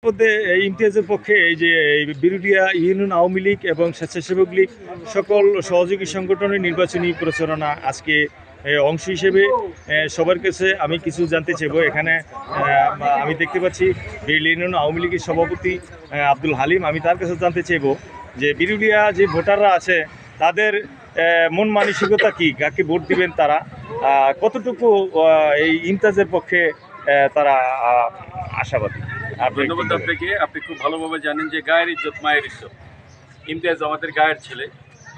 মধ্যে ইমতিয়াজের পক্ষে এই যে বিরুলিয়া ইউনিয়ন আওয়ামী লীগ এবং স্বেচ্ছাসেবক লীগ সকল সহযোগী সংগঠনের নির্বাচনী প্রচারণা আজকে অংশ হিসেবে সবার কাছে আমি কিছু জানতে চাইব। এখানে আমি দেখতে পাচ্ছি বিরুলিয়া ইউনিয়ন আওয়ামী লীগের সভাপতি আব্দুল হালিম। আমি তার কাছে জানতে চাইব যে বিরুলিয়া যে ভোটাররা আছে তাদের মন মানসিকতা কি, কাকে ভোট দিবেন তারা, কতটুকু এই ইমতিয়াজের পক্ষে তারা আশাবাদী। ধন্যবাদ আপনাকে। আপনি খুব ভালোভাবে জানেন যে গায়ের ইজ্জত মায়ের ইজ্জত। ইমতিয়াজ আমাদের গায়ের ছেলে,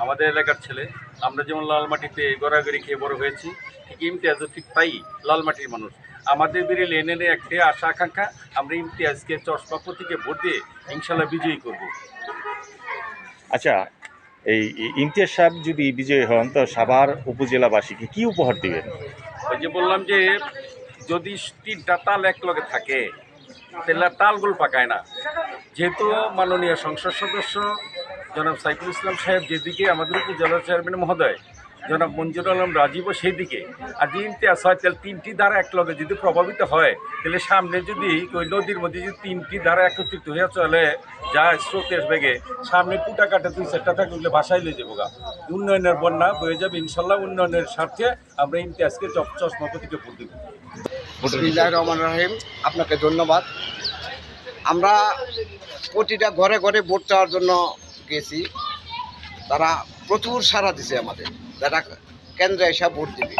আমাদের এলাকার ছেলে। আমরা যেমন লাল মাটিতে গড়াগড়ি খেয়ে বড় হয়েছি, ঠিক ইমতিয়াজও ঠিক তাই লাল মাটির মানুষ। আমাদের বিরুল এনে একটাই আশা আকাঙ্ক্ষা, আমরা ইমতিয়াজকে চশমা প্রতীকে ভোট দিয়ে ইনশাল্লাহ বিজয়ী করব। আচ্ছা, এই ইমতিয়াজ সাহেব যদি বিজয়ী হন তো সাভার উপজেলাবাসীকে কি উপহার দিবেন? ওই যে বললাম যে যদি 3টা তাল এক লগে থাকে তাহলে তালগুলো পাকায় না। যেহেতু মাননীয় সংসদ সদস্য জনাব সাইফুল ইসলাম সাহেব যেদিকে, আমাদের উপজেলা চেয়ারম্যান মহোদয় জনাব মঞ্জুর আলম রাজীবও সেই দিকে, আর যে ইমতিয়াজ হয় তাহলে 3টি ধারা এক লগে যদি প্রভাবিত হয় তাহলে সামনে যদি ওই নদীর মধ্যে যদি 3টি ধারা একত্রিত হয়ে চলে যায় স্রোতের বেগে, সামনে কুটা কাটা 2-4টা থাকলে ভাষায় লয়ে যাবো গা, উন্নয়নের বন্যা বয়ে যাবে। ইনশাল্লাহ উন্নয়নের স্বার্থে আমরা ইমতিয়াজকে চশমা প্রতীকে ভোট দেব। বিসমিল্লাহির রহমানির রহিম। আপনাকে ধন্যবাদ। আমরা প্রতিটা ঘরে ঘরে ভোট চাওয়ার জন্য গেছি, তারা প্রচুর সাড়া দিছে আমাদের, যারা কেন্দ্রে এসে ভোট দিবে।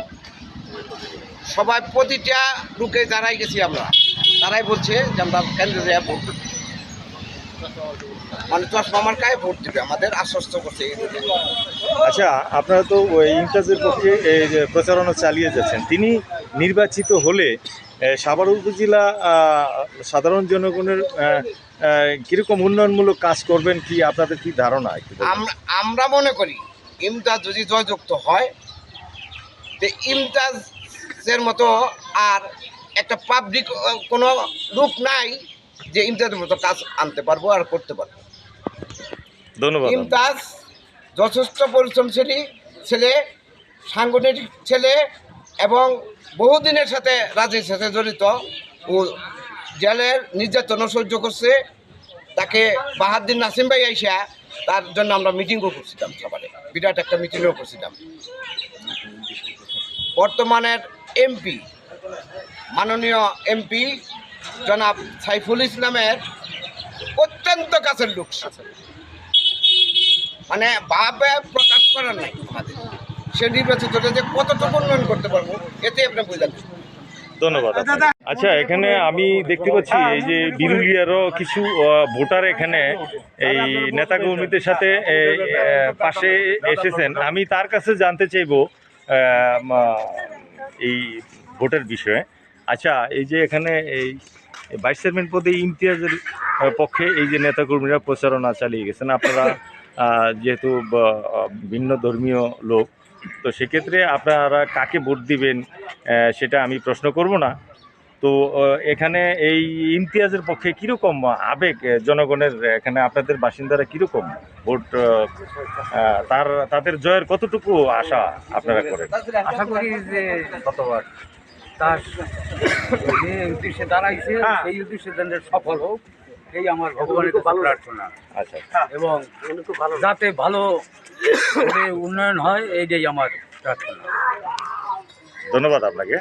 সবাই প্রতিটা লোকে যারাই গেছি আমরা, তারাই বলছে যে আমরা কেন্দ্রে যাই ভোট দেব, মানে চশমা মার্কায় ভোট দিবে, আমাদের আশ্বস্ত করছে। আচ্ছা, আপনারা তো ইমতিয়াজের পক্ষে প্রচারণা চালিয়ে যাচ্ছেন, তিনি নির্বাচিত হলে সাভার উপজেলা সাধারণ জনগণের কীরকম উন্নয়নমূলক কাজ করবেন, কি আপনাদের কি ধারণা? আমরা মনে করি ইমতিয়াজ যদি জয়যুক্ত হয়, তো ইমতিয়াজের মতো আর একটা পাবলিক কোনো লোক নাই যে ইমতিয়াজের মতো কাজ আনতে পারবো আর করতে পারবো। ধন্যবাদ। ইমতিয়াজ যথেষ্ট পরিশ্রমশীলী ছেলে, সাংগঠনিক ছেলে এবং বহুদিনের সাথে রাজনীতির সাথে জড়িত। ও জেলের নির্যাতনও সহ্য করছে। তাকে বাহাদুর নাসিম ভাই আইসা তার জন্য আমরা মিটিংও করছিলাম, সবারে বিরাট একটা মিটিংও করছিলাম। বর্তমানের এমপি, মাননীয় এমপি জনাব সাইফুল ইসলামের অত্যন্ত কাছের লোক, মানে ভাবে প্রকাশ করার নাই আমাদের। সে নির্বাচিত হলে যে কতটুকু উন্নয়ন করতে পারবো এতে আপনি বুঝলেন। ধন্যবাদ। আচ্ছা, এখানে আমি দেখতে পাচ্ছি এই যে বিরুলিয়ারও কিছু ভোটার এখানে এই নেতাকর্মীদের সাথে পাশে এসেছেন। আমি তার কাছে জানতে চাইব এই ভোটের বিষয়ে। আচ্ছা, এই যে এখানে এই ভাইস চেয়ারম্যান পদে ইমতিয়াজের পক্ষে এই যে নেতাকর্মীরা প্রচারণা চালিয়ে গেছেন, আপনারা যেহেতু ভিন্ন ধর্মীয় লোক, তো সেক্ষেত্রে আপনারা কাকে ভোট দিবেন সেটা আমি প্রশ্ন করব না। তো এখানে এই ইমতিয়াজের পক্ষে কীরকম আবেগ জনগণের, এখানে আপনাদের বাসিন্দারা কীরকম ভোট, তাদের জয়ের কতটুকু আশা আপনারা করেন? আশা করি যে কতবার তার যে উদ্দেশ্যে দাঁড়াইছে সেই উদ্দেশ্যে যেন সফল হোক, এই আমার ভগবানের কাছে প্রার্থনা। আচ্ছা, এবং যাতে ভালো উন্নয়ন হয় এইটাই আমার প্রার্থনা। ধন্যবাদ আপনাকে।